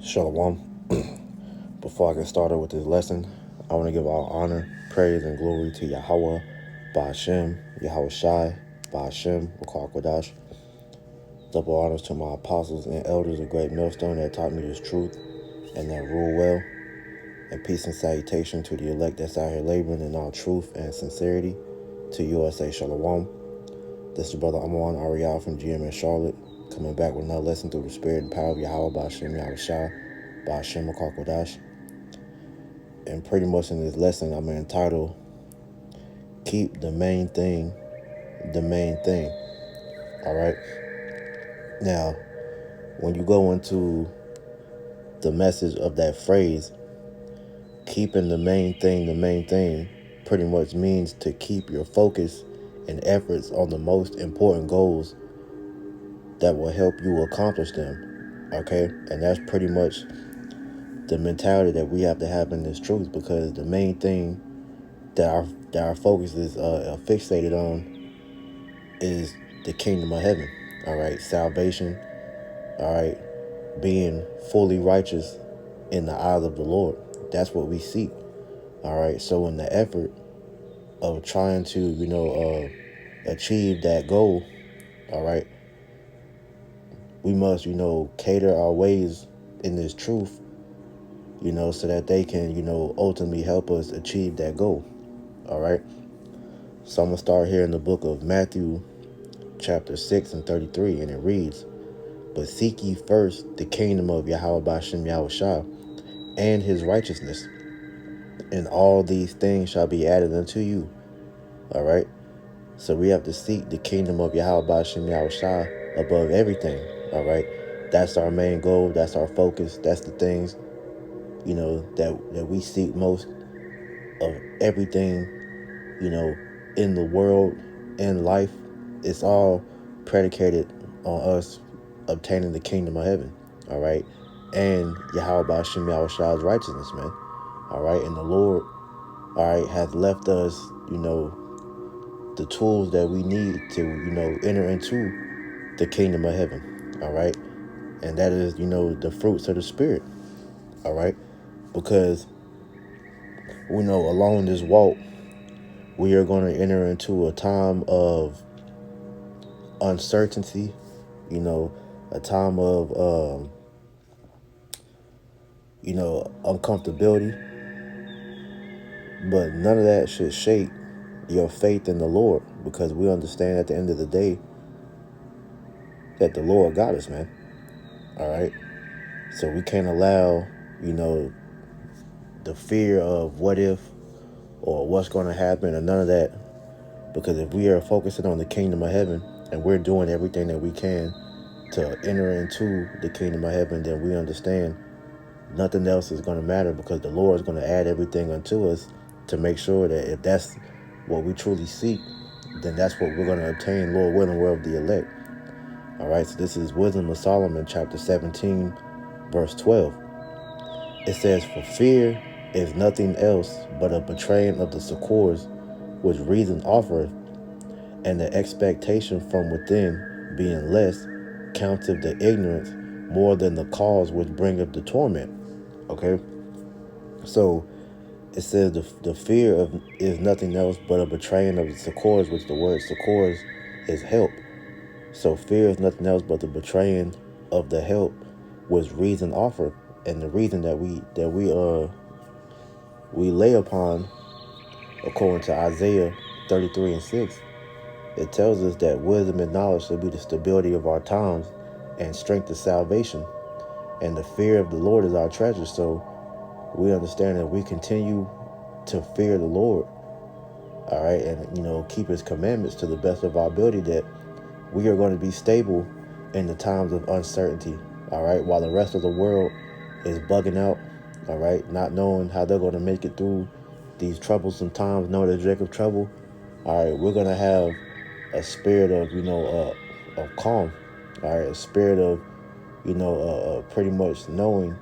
Shalom. Before I get started with this lesson, I want to give all honor, praise, and glory to Yahweh, Ba'ashem, Yahweh Shai, Ba'ashem, Rakar Kodash. Double honors to my apostles and elders of Great Millstone that taught me this truth and that rule well. And peace and salutation to the elect that's out here laboring in all truth and sincerity. To USA Shalom. This is Brother Amon Ariel from GMS Charlotte, coming back with another lesson through the spirit and power of Yahweh, Ba'ashem, Yahweh Shai, Ba'ashem, Rakar Kodash. And pretty much in this lesson, I'm entitled, Keep the Main Thing the Main Thing. All right. Now, when you go into the message of that phrase, keeping the main thing, pretty much means to keep your focus and efforts on the most important goals that will help you accomplish them. Okay. And that's pretty much the mentality that we have to have in this truth, because the main thing that our focus is fixated on is the kingdom of heaven. All right, salvation. All right, being fully righteous in the eyes of the Lord. That's what we seek. All right, so in the effort of trying to achieve that goal, all right, we must cater our ways in this truth, so that they can ultimately help us achieve that goal. All right, so I'm gonna start here in the book of Matthew chapter 6 and 33, and it reads, "But seek ye first the kingdom of Yahweh Ba'ashem Yahweh Shai and his righteousness, and all these things shall be added unto you." All right, so we have to seek the kingdom of Yahweh Ba'ashem Yahweh Shai above everything. All right, that's our main goal, that's our focus, that's the things that we seek most of everything in the world, in life. It's all predicated on us obtaining the kingdom of heaven, all right, and Yahweh Ba'ashem Yahweh Shai's righteousness, man, all right, and the Lord, all right, has left us, the tools that we need to, enter into the kingdom of heaven, all right, and that is, the fruits of the Spirit, all right, because we know along this walk, we are going to enter into a time of uncertainty, a time of, uncomfortability, but none of that should shake your faith in the Lord, because we understand at the end of the day that the Lord got us, man. All right. So we can't allow, the fear of what if or what's going to happen or none of that, because if we are focusing on the kingdom of heaven and we're doing everything that we can to enter into the kingdom of heaven, then we understand nothing else is going to matter, because the Lord is going to add everything unto us to make sure that if that's what we truly seek, then that's what we're going to obtain, Lord willing, we're of the elect. All right, so this is Wisdom of Solomon, chapter 17, verse 12. It says, "For fear is nothing else but a betraying of the succors which reason offereth, and the expectation from within being less, counteth the ignorance more than the cause which bringeth the torment." Okay, so it says the fear of is nothing else but a betraying of the succors, which the word succors is help. So fear is nothing else but the betraying of the help was reason offered, and the reason that we lay upon, according to Isaiah 33 and 6, it tells us that wisdom and knowledge shall be the stability of our times, and strength is salvation, and the fear of the Lord is our treasure. So we understand that we continue to fear the Lord, all right, and keep his commandments to the best of our ability, that we are going to be stable in the times of uncertainty, all right, while the rest of the world is bugging out, all right, not knowing how they're going to make it through these troublesome times, knowing the dread of trouble. All right, we're going to have a spirit of of calm, all right, a spirit of pretty much knowing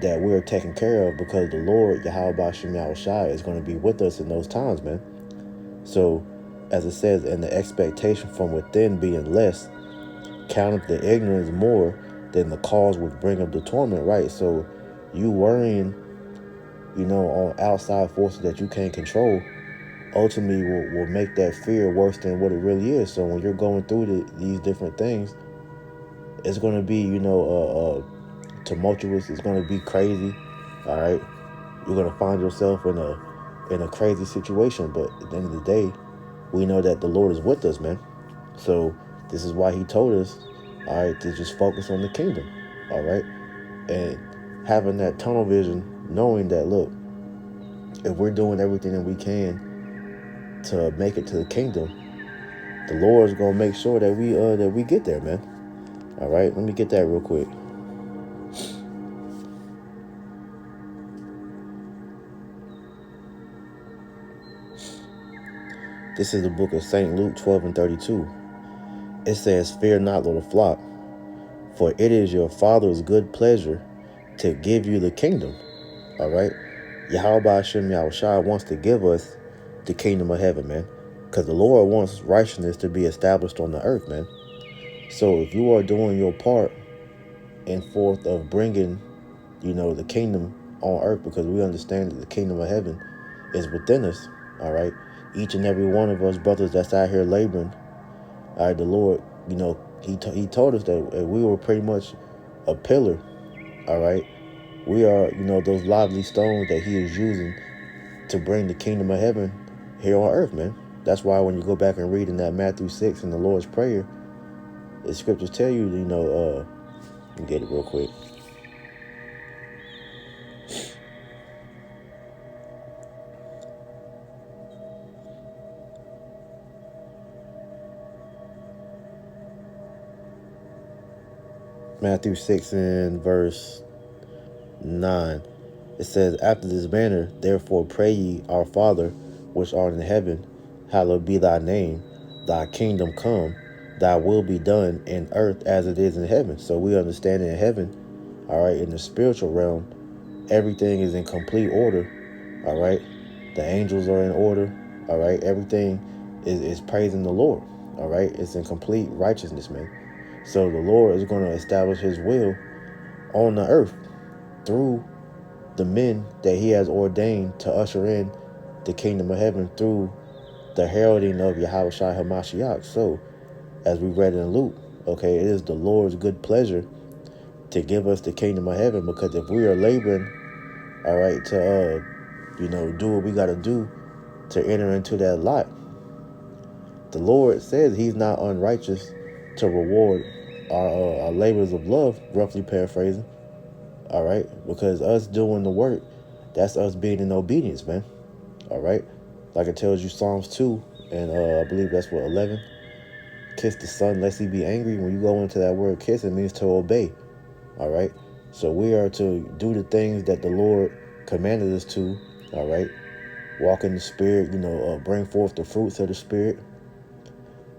that we're taken care of, because the Lord Yahweh Ba'ashem Yahweh Shai is going to be with us in those times, man. So as it says, and the expectation from within being less, counteth the ignorance more then the cause would bring up the torment, right? So you worrying, on outside forces that you can't control, ultimately will make that fear worse than what it really is. So when you're going through these different things, it's going to be, tumultuous. It's going to be crazy. All right. You're going to find yourself in a crazy situation. But at the end of the day, we know that the Lord is with us, man. So this is why he told us, all right, to just focus on the kingdom. All right. And having that tunnel vision, knowing that, look, if we're doing everything that we can to make it to the kingdom, the Lord's gonna make sure that we get there, man. All right, let me get that real quick. This is the book of St. Luke 12:32. It says, "Fear not, little flock, for it is your Father's good pleasure to give you the kingdom." All right, Yahweh Hashem Yahushua wants to give us the kingdom of heaven, man, because the Lord wants righteousness to be established on the earth, man. So if you are doing your part in forth of bringing, the kingdom on earth, because we understand that the kingdom of heaven is within us. All right, each and every one of us brothers that's out here laboring. All right, the Lord, he told us that we were pretty much a pillar. All right, we are, those lively stones that he is using to bring the kingdom of heaven here on earth, man. That's why when you go back and read in that Matthew 6 in the Lord's Prayer, the scriptures tell you, let me get it real quick. Matthew 6 and verse 9. It says, "After this manner, therefore pray ye, Our Father, which art in heaven, hallowed be thy name. Thy kingdom come, thy will be done in earth as it is in heaven." So we understand in heaven, all right, in the spiritual realm, everything is in complete order. All right. The angels are in order. All right. Everything is praising the Lord. All right. It's in complete righteousness, man. So the Lord is going to establish his will on the earth through the men that he has ordained to usher in the kingdom of heaven through the heralding of Yahushua HaMashiach. So, as we read in Luke, okay, it is the Lord's good pleasure to give us the kingdom of heaven, because if we are laboring, all right, to, do what we got to do to enter into that lot, the Lord says he's not unrighteous to reward our labors of love, roughly paraphrasing. All right, because us doing the work, that's us being in obedience, man. All right, like it tells you Psalms 2, and I believe that's what, 11. Kiss the son lest he be angry. When you go into that word kiss, it means to obey. All right, so we are to do the things that the Lord commanded us to. All right, walk in the spirit, bring forth the fruits of the spirit,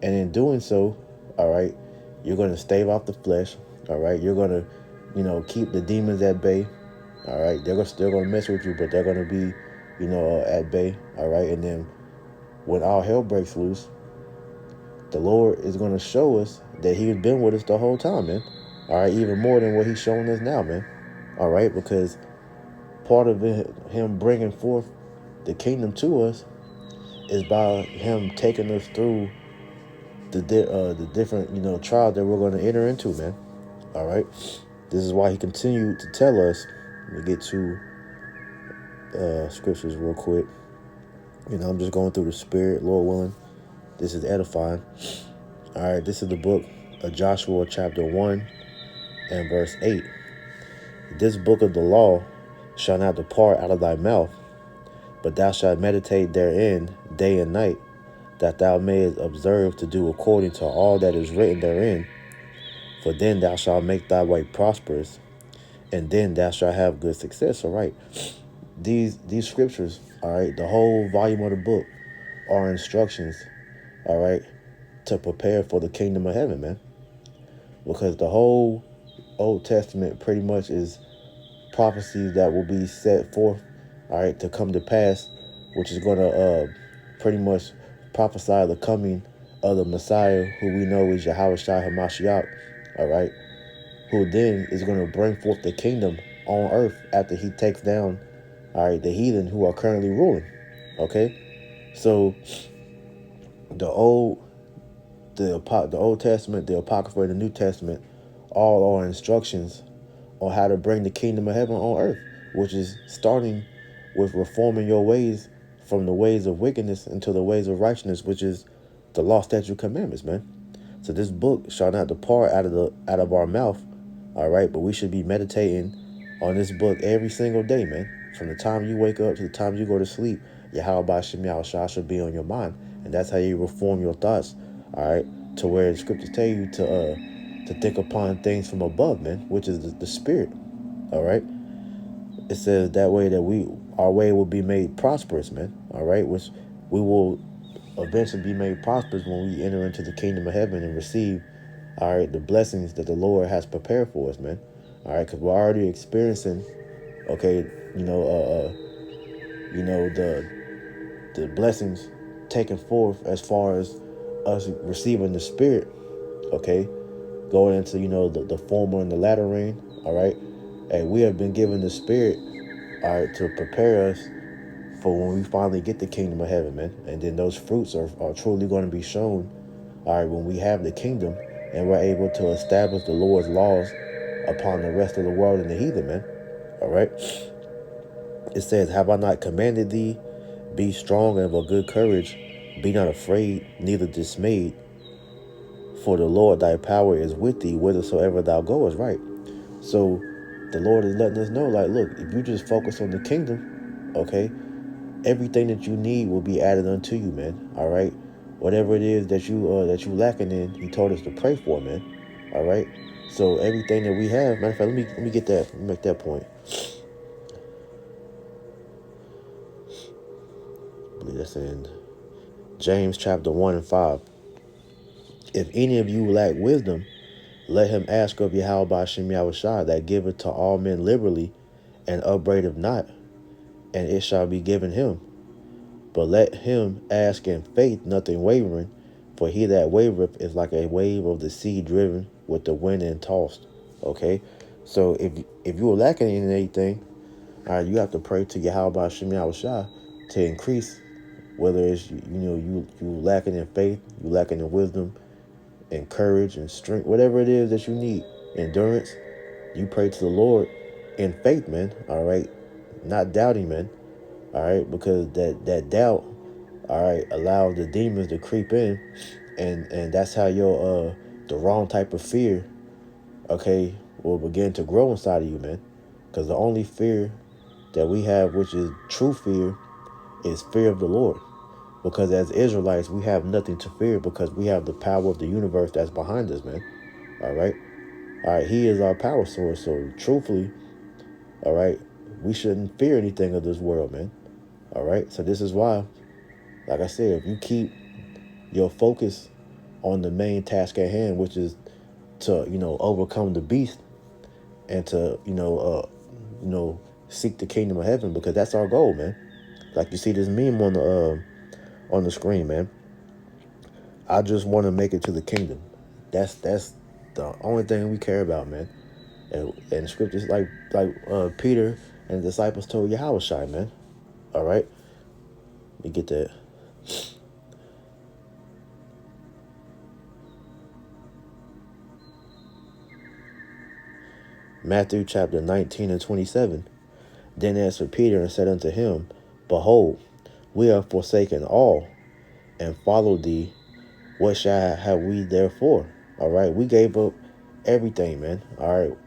and in doing so, all right, you're going to stave off the flesh. All right, you're going to, keep the demons at bay. All right, they're still going to mess with you, but they're going to be, at bay. All right, and then when all hell breaks loose, the Lord is going to show us that he's been with us the whole time, man. All right, even more than what he's showing us now, man. All right, because part of him bringing forth the kingdom to us is by him taking us through the different, trials that we're going to enter into, man. All right, this is why he continued to tell us. Let me get to scriptures real quick. I'm just going through the spirit, Lord willing. This is edifying. All right, this is the book of Joshua chapter 1 and verse 8. "This book of the law shall not depart out of thy mouth, but thou shalt meditate therein day and night, that thou mayest observe to do according to all that is written therein. For then thou shalt make thy way prosperous, and then thou shalt have good success." All right. These scriptures, all right, the whole volume of the book are instructions, all right, to prepare for the kingdom of heaven, man. Because the whole Old Testament pretty much is prophecies that will be set forth, all right, to come to pass, which is going to pretty much prophesy the coming of the Messiah, who we know is Yahushua HaMashiach, all right. who then is going to bring forth the kingdom on earth after he takes down, all right, the heathen who are currently ruling. Okay, so the old the Old Testament, the Apocrypha, and the New Testament, all are instructions on how to bring the kingdom of heaven on earth, which is starting with reforming your ways from the ways of wickedness into the ways of righteousness, which is the law, statute, commandments, man. So this book shall not depart out of our mouth, all right. But we should be meditating on this book every single day, man. From the time you wake up to the time you go to sleep, Yahweh Ba'Shem Yahushua should be on your mind, and that's how you reform your thoughts, all right. To where the scriptures tell you to think upon things from above, man, which is the spirit, all right. It says that way that our way will be made prosperous, man, all right. Which we will eventually be made prosperous when we enter into the kingdom of heaven and receive, all right, the blessings that the Lord has prepared for us, man. All right, because we're already experiencing, okay, you know, the blessings taken forth as far as us receiving the Spirit, okay, going into the former and the latter rain, all right, and we have been given the Spirit, all right, to prepare us for when we finally get the kingdom of heaven, man. And then those fruits are truly going to be shown, all right, when we have the kingdom and we're able to establish the Lord's laws upon the rest of the world and the heathen, man. All right. It says, have I not commanded thee? Be strong and of a good courage. Be not afraid, neither dismayed. For the Lord thy power is with thee whithersoever thou goest, right? So the Lord is letting us know, like, look, if you just focus on the kingdom, okay, everything that you need will be added unto you, man. All right. Whatever it is that you lacking in, he told us to pray for, man. All right. So everything that we have, matter of fact, let me get that, let me make that point. I believe that's in James chapter 1 and 5. If any of you lack wisdom, let him ask of Yahweh Ba'Shem Yahushua, that giveth to all men liberally, and upbraideth not, and it shall be given him. But let him ask in faith, nothing wavering, for he that wavereth is like a wave of the sea driven with the wind and tossed. Okay, so if you are lacking in anything, all right, you have to pray to Yahweh Ba'Shem Yahushua to increase. Whether it's you lacking in faith, you lacking in wisdom, and courage and strength, whatever it is that you need, endurance, you pray to the Lord in faith, man. All right, not doubting, man. All right, because that doubt, all right, allows the demons to creep in, and that's how your the wrong type of fear, okay, will begin to grow inside of you, man. Because the only fear that we have, which is true fear, is fear of the Lord. Because as Israelites, we have nothing to fear because we have the power of the universe that's behind us, man. All right. All right. He is our power source. So truthfully, all right, we shouldn't fear anything of this world, man. All right. So this is why, like I said, if you keep your focus on the main task at hand, which is to, overcome the beast and to, seek the kingdom of heaven, because that's our goal, man. Like you see this meme on the screen, man. I just want to make it to the kingdom. That's the only thing we care about, man. And scriptures like Peter and the disciples told Yahushua, man. All right, let me get that. Matthew chapter 19 and 27. Then answered Peter and said unto him, Behold, we have forsaken all and followed thee. What shall have we therefore? All right, we gave up everything, man. All right,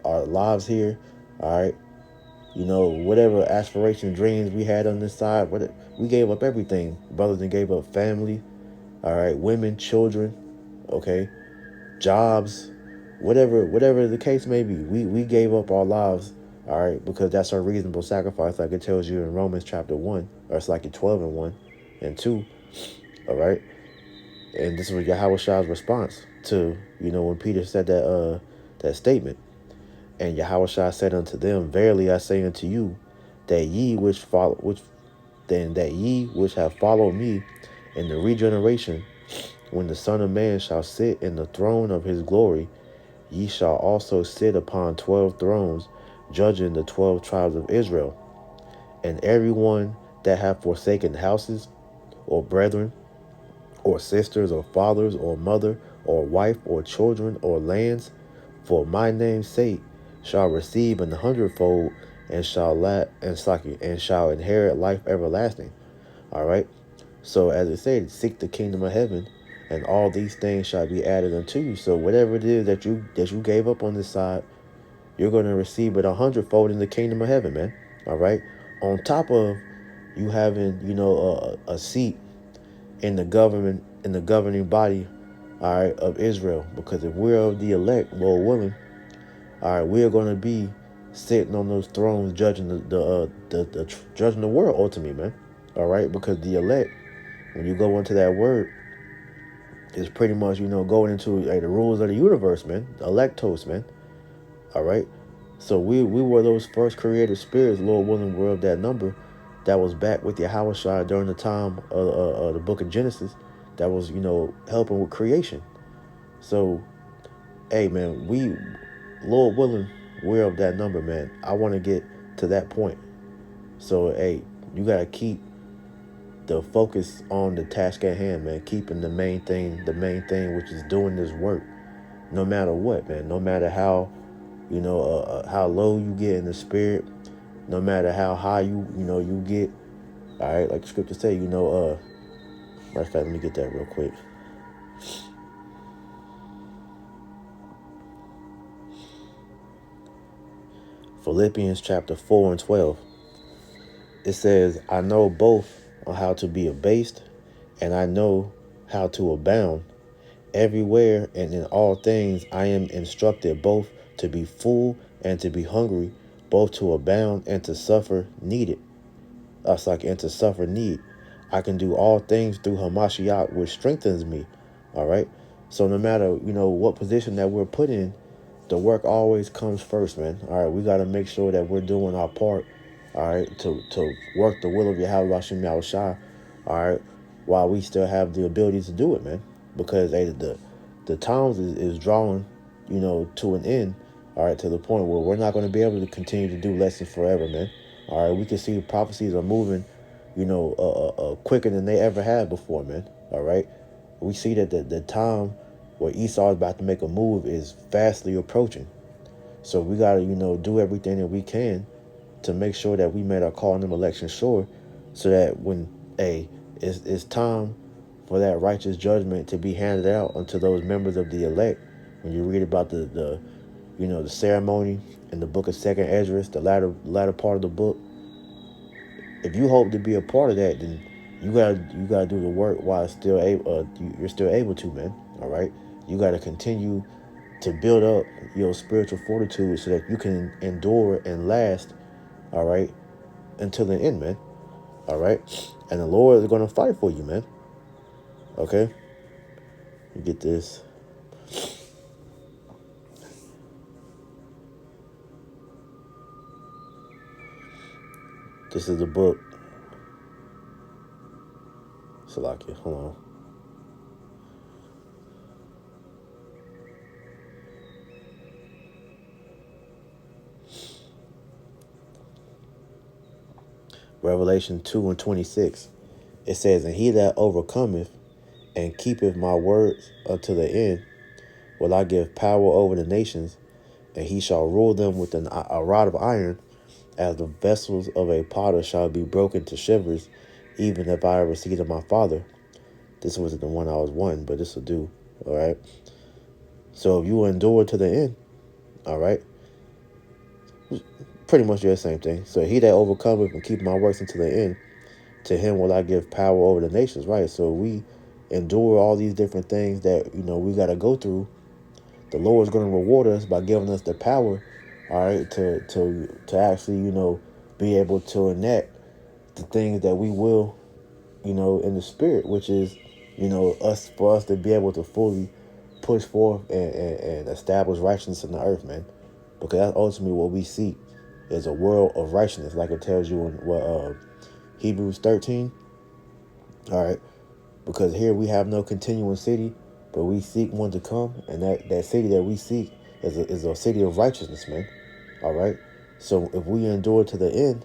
our lives here. All right, whatever aspiration, dreams we had on this side, we gave up everything. Brothers and gave up family. All right, women, children, okay, jobs, whatever the case may be. We gave up our lives. All right, because that's our reasonable sacrifice, like it tells you in Romans chapter 1, or it's like in 12 and 1 and 2. All right. And this was Yahushua's response to, when Peter said that statement. And Yahushua said unto them, Verily I say unto you, that ye which have followed me in the regeneration, when the Son of Man shall sit in the throne of his glory, Ye shall also sit upon 12 thrones, judging the 12 tribes of Israel. And every one that hath forsaken houses, or brethren, or sisters, or fathers, or mother, or wife, or children, or lands, for my name's sake, shall receive an hundredfold, and shall inherit life everlasting. All right. So as it said, seek the kingdom of heaven, and all these things shall be added unto you. So whatever it is that you gave up on this side, you're going to receive it a hundredfold in the kingdom of heaven, man. All right. On top of you having, a seat in the government, in the governing body, all right, of Israel. Because if we're of the elect, Lord willing, all right, we are going to be sitting on those thrones, judging judging the world ultimately, man. All right, because the elect, when you go into that word, is pretty much going into the rules of the universe, man. Electos, man. All right. So we were those first created spirits, Lord willing, were of that number that was back with Yahweh Shai during the time of the book of Genesis, that was helping with creation. So hey man, Lord willing, we're of that number, man. I want to get to that point. So hey, you gotta keep the focus on the task at hand, man. Keeping the main thing, which is doing this work, no matter what, man. No matter how low you get in the spirit, no matter how high you get. All right, like the scripture say, matter of fact, let me get that real quick. Philippians chapter 4 and 12. It says, I know both on how to be abased, and I know how to abound. Everywhere and in all things I am instructed both to be full and to be hungry, both to abound and to suffer needed. And to suffer need. I can do all things through Hamashiach, which strengthens me. All right. So no matter what position that we're put in, the work always comes first, man. All right, we got to make sure that we're doing our part. All right, to work the will of Yahweh Hashem Yahushua. All right, while we still have the ability to do it, man, because the times is drawing, to an end. All right, to the point where we're not going to be able to continue to do lessons forever, man. All right, we can see the prophecies are moving, quicker than they ever had before, man. All right, we see that the time where Esau is about to make a move is fastly approaching. So we got to, do everything that we can to make sure that we made our call in the election sure, so that when it's time for that righteous judgment to be handed out unto those members of the elect. When you read about the ceremony in the book of Second Esdras, the latter part of the book, if you hope to be a part of that, then you gotta do the work while you're still able to, man. All right, you gotta continue to build up your spiritual fortitude so that you can endure and last. All right, until the end, man. All right, and the Lord is gonna fight for you, man. Okay, you get this. This is the book. Salakia, hold on. Revelation 2 and 26. It says, and he that overcometh and keepeth my words unto the end, will I give power over the nations, and he shall rule them with a rod of iron, as the vessels of a potter shall be broken to shivers, even if I receive of my Father. This wasn't the one I was one, but this will do. All right. So if you endure to the end, all right, pretty much the same thing. So he that overcometh and keep my works unto the end, to him will I give power over the nations, right? So we endure all these different things that we got to go through. The Lord is going to reward us by giving us the power, all right, to actually be able to enact the things that we will, in the spirit, which is for us to be able to fully push forth and establish righteousness in the earth, man. Because that's ultimately what we seek, is a world of righteousness, like it tells you in Hebrews 13. All right, because here we have no continuing city, but we seek one to come, and that city that we seek is a city of righteousness, man. All right. So if we endure to the end,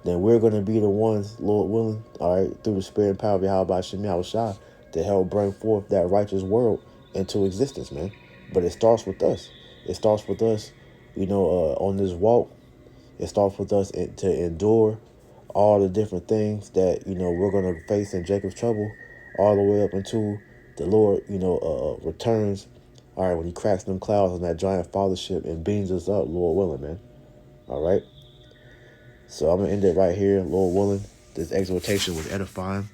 then we're going to be the ones, Lord willing, all right, through the spirit and power of Yahweh Shem Yahushua, to help bring forth that righteous world into existence, man. But it starts with us. It starts with us, on this walk. It starts with us to endure all the different things that, we're going to face in Jacob's trouble, all the way up until the Lord, returns, all right, when he cracks them clouds on that giant fathership and beams us up, Lord willing, man. All right. So I'm going to end it right here, Lord willing. This exhortation was edifying.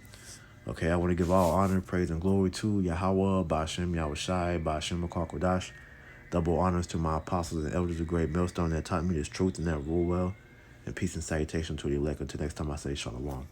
Okay, I want to give all honor, praise, and glory to Yahweh, Ba'ashem, Yahushai, Ba'ashem, Kodash. Double honors to my apostles and elders of Great Millstone that taught me this truth and that rule well. And peace and salutation to the elect. Until next time I say shalom.